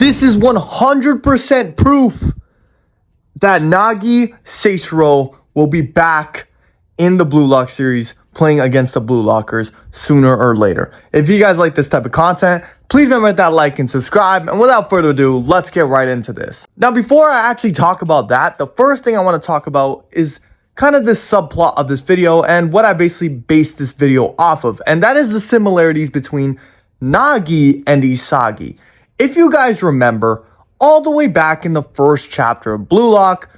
This is 100% proof that Nagi Seishiro will be back in the Blue Lock series playing against the Blue Lockers sooner or later. If you guys like this type of content, please remember that like and subscribe. And without further ado, let's get right into this. Now, before I actually talk about that, the first thing I want to talk about is kind of this subplot of this video and what I basically based this video off of. And that is the similarities between Nagi and Isagi. If you guys remember, all the way back in the first chapter of Blue Lock,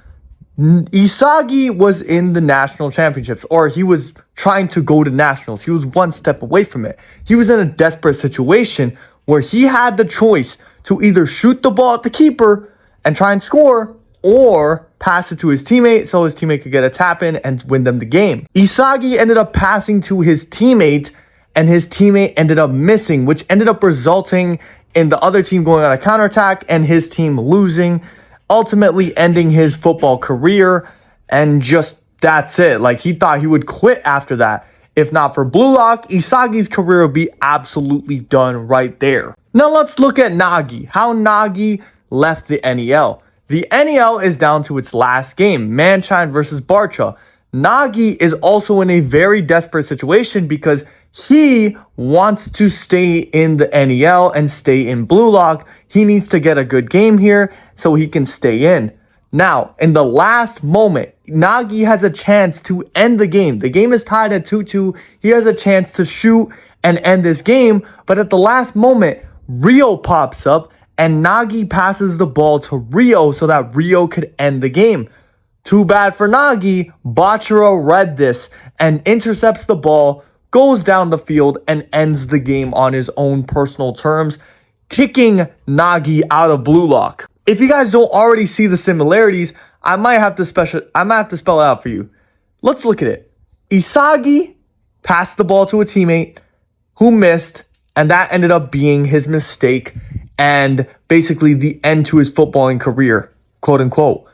Isagi was in the national championships, or he was trying to go to nationals. He was one step away from it. He was in a desperate situation where he had the choice to either shoot the ball at the keeper and try and score, or pass it to his teammate so his teammate could get a tap in and win them the game. Isagi ended up passing to his teammate, and his teammate ended up missing, which ended up resulting in the other team going on a counterattack and his team losing, ultimately ending his football career. And just that's it. Like, he thought he would quit after that. If not for Blue Lock, Isagi's career would be absolutely done right there. Now let's look at Nagi, how Nagi left the NEL. The NEL is down to its last game, Manshine versus Barcha. Nagi is also in a very desperate situation because he wants to stay in the NEL and stay in Blue Lock. He needs to get a good game here so he can stay in. Now, in the last moment, Nagi has a chance to end the game. The game is tied at 2-2. He has a chance to shoot and end this game. But at the last moment, Rio pops up and Nagi passes the ball to Rio so that Rio could end the game. Too bad for Nagi. Bachiro read this and intercepts the ball, goes down the field, and ends the game on his own personal terms, kicking Nagi out of Blue Lock. If you guys don't already see the similarities, I might have to spell it out for you. Let's look at it. Isagi passed the ball to a teammate who missed, and that ended up being his mistake and basically the end to his footballing career, quote unquote.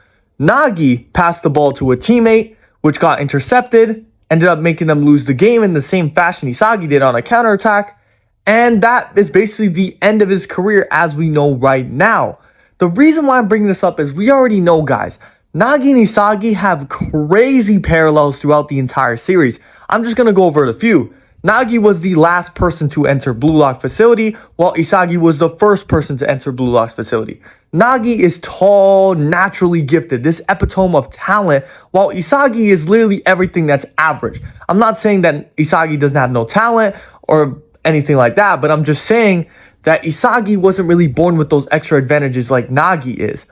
Nagi passed the ball to a teammate, which got intercepted, ended up making them lose the game in the same fashion Isagi did on a counterattack, and that is basically the end of his career as we know right now. The reason why I'm bringing this up is we already know, guys, Nagi and Isagi have crazy parallels throughout the entire series. I'm just going to go over it a few. Nagi was the last person to enter Blue Lock facility, while Isagi was the first person to enter Blue Lock's facility. Nagi is tall, naturally gifted, this epitome of talent, while Isagi is literally everything that's average. I'm not saying that Isagi doesn't have no talent or anything like that, but I'm just saying that Isagi wasn't really born with those extra advantages like Nagi is.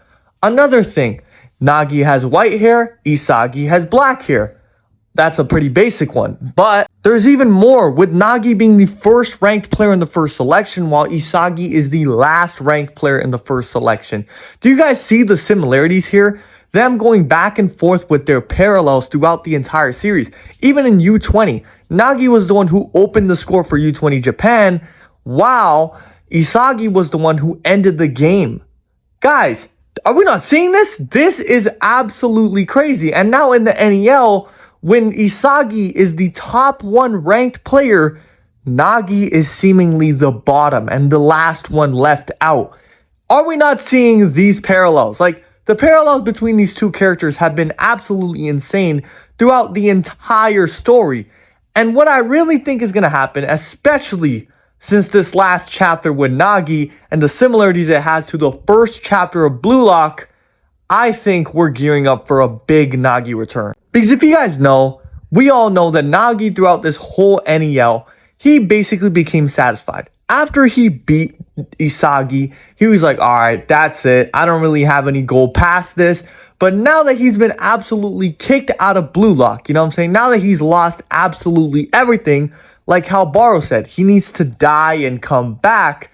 Another thing, Nagi has white hair, Isagi has black hair. That's a pretty basic one, but there's even more, with Nagi being the first ranked player in the first selection, while Isagi is the last ranked player in the first selection. Do you guys see the similarities here? Them going back and forth with their parallels throughout the entire series. Even in U20, Nagi was the one who opened the score for U20 Japan, while Isagi was the one who ended the game. Guys, are we not seeing this? This is absolutely crazy. And now in the NEL, when Isagi is the top one ranked player, Nagi is seemingly the bottom and the last one left out. Are we not seeing these parallels? Like, the parallels between these two characters have been absolutely insane throughout the entire story. And what I really think is going to happen, especially since this last chapter with Nagi and the similarities it has to the first chapter of Blue Lock, I think we're gearing up for a big Nagi return. Because if you guys know, we all know that Nagi throughout this whole NEL, he basically became satisfied. After he beat Isagi, he was like, all right, that's it. I don't really have any goal past this. But now that he's been absolutely kicked out of Blue Lock, you know what I'm saying? Now that he's lost absolutely everything, like how Baro said, he needs to die and come back.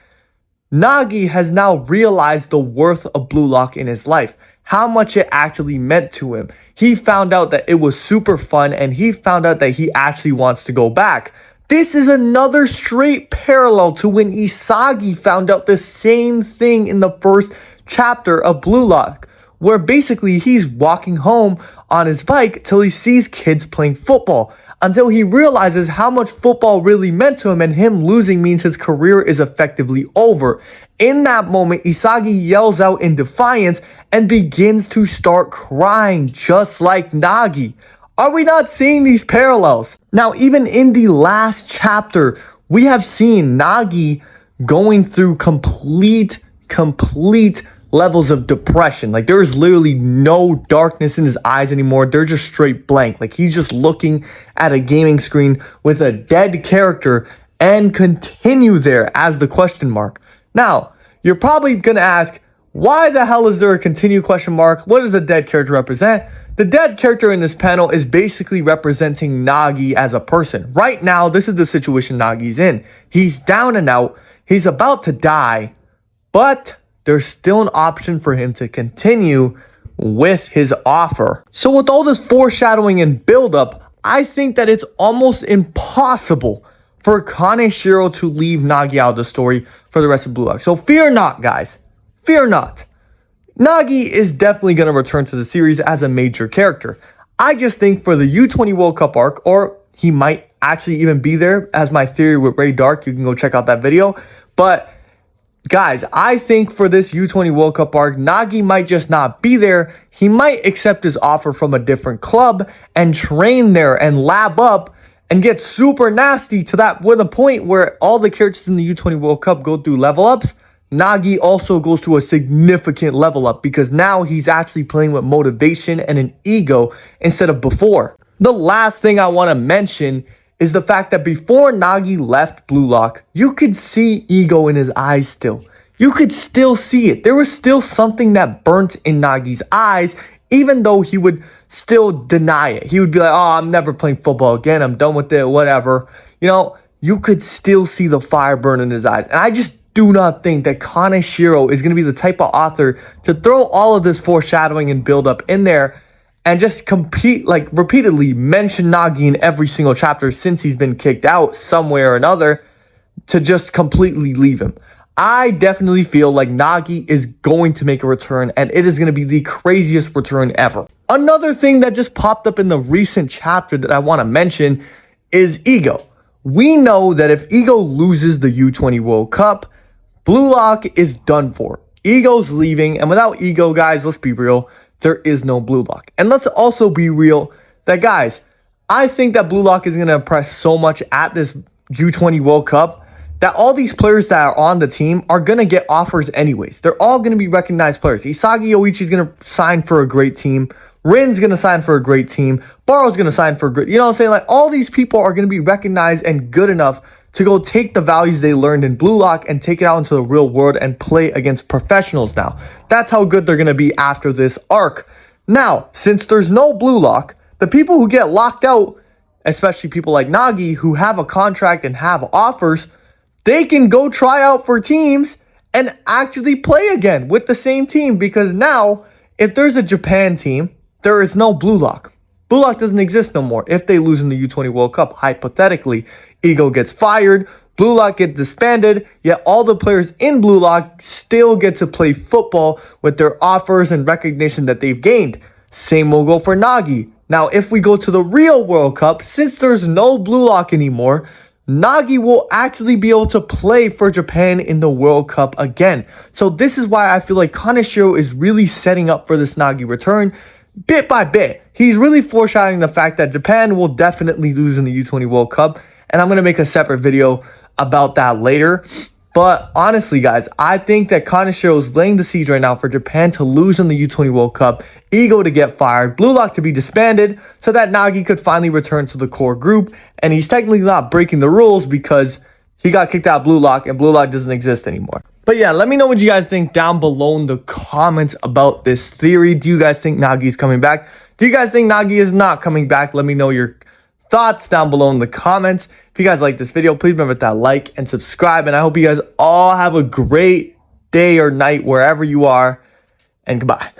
Nagi has now realized the worth of Blue Lock in his life, how much it actually meant to him. He found out that it was super fun, and he found out that he actually wants to go back. This is another straight parallel to when Isagi found out the same thing in the first chapter of Blue Lock, where basically he's walking home on his bike till he sees kids playing football. until he realizes how much football really meant to him, and him losing means his career is effectively over. In that moment, Isagi yells out in defiance and begins to start crying, just like Nagi. Are we not seeing these parallels? Now, even in the last chapter, we have seen Nagi going through complete levels of depression. Like, there is literally no darkness in his eyes anymore. They're just straight blank. Like, he's just looking at a gaming screen with a dead character and continue there as the question mark. Now, you're probably gonna ask, why the hell is there a continue question mark? What does a dead character represent? The dead character in this panel is basically representing Nagi as a person. Right now, this is the situation Nagi's in. He's down and out. He's about to die, but there's still an option for him to continue with his offer. So with all this foreshadowing and buildup, I think that it's almost impossible for Kaneshiro to leave Nagi out of the story for the rest of Blue Lock. So fear not, guys. Fear not. Nagi is definitely going to return to the series as a major character. I just think for the U20 World Cup arc, or he might actually even be there, as my theory with Ray Dark, you can go check out that video. But guys, I think for this U20 World Cup arc, Nagi might just not be there. He might accept his offer from a different club and train there and lab up and get super nasty to that with a point where all the characters in the U20 World Cup go through level ups. Nagi also goes through a significant level up because now he's actually playing with motivation and an ego instead of before. The last thing I want to mention is the fact that before Nagi left Blue Lock, you could see ego in his eyes still. You could still see it. There was still something that burnt in Nagi's eyes, even though he would still deny it. He would be like, oh, I'm never playing football again. I'm done with it, whatever. You know, you could still see the fire burn in his eyes. And I just do not think that Kaneshiro is going to be the type of author to throw all of this foreshadowing and build-up in there and just repeatedly mention Nagi in every single chapter since he's been kicked out somewhere or another to just completely leave him. I definitely feel like Nagi is going to make a return, and it is going to be the craziest return ever. Another thing that just popped up in the recent chapter that I want to mention is Ego. We know that if Ego loses the U20 World Cup, Blue Lock is done for. Ego's leaving, and without Ego, guys, let's be real, there is no Blue Lock. And let's also be real that, guys, I think that Blue Lock is going to impress so much at this U20 World Cup that all these players that are on the team are going to get offers anyways. They're all going to be recognized players. Isagi Yoichi is going to sign for a great team. Rin's going to sign for a great team. Baro's going to sign for a great... You know what I'm saying? Like, all these people are going to be recognized and good enough to go take the values they learned in Blue Lock and take it out into the real world and play against professionals now. That's how good they're going to be after this arc. Now, since there's no Blue Lock, the people who get locked out, especially people like Nagi who have a contract and have offers, they can go try out for teams and actually play again with the same team, because now if there's a Japan team, there is no Blue Lock. Blue Lock doesn't exist no more. If they lose in the U20 World Cup, hypothetically, Ego gets fired, Blue Lock gets disbanded, yet all the players in Blue Lock still get to play football with their offers and recognition that they've gained. Same will go for Nagi. Now, if we go to the real World Cup, since there's no Blue Lock anymore, Nagi will actually be able to play for Japan in the World Cup again. So this is why I feel like Kaneshiro is really setting up for this Nagi return bit by bit. He's really foreshadowing the fact that Japan will definitely lose in the U20 World Cup, and I'm going to make a separate video about that later. But honestly, guys, I think that Kaneshiro is laying the seeds right now for Japan to lose in the U20 World Cup, Ego to get fired, Blue Lock to be disbanded, so that Nagi could finally return to the core group. And he's technically not breaking the rules because he got kicked out of Blue Lock and Blue Lock doesn't exist anymore. But yeah, let me know what you guys think down below in the comments about this theory. Do you guys think Nagi is coming back? Do you guys think Nagi is not coming back? Let me know your thoughts down below in the comments. If you guys like this video, please remember to like and subscribe. And I hope you guys all have a great day or night wherever you are. And goodbye.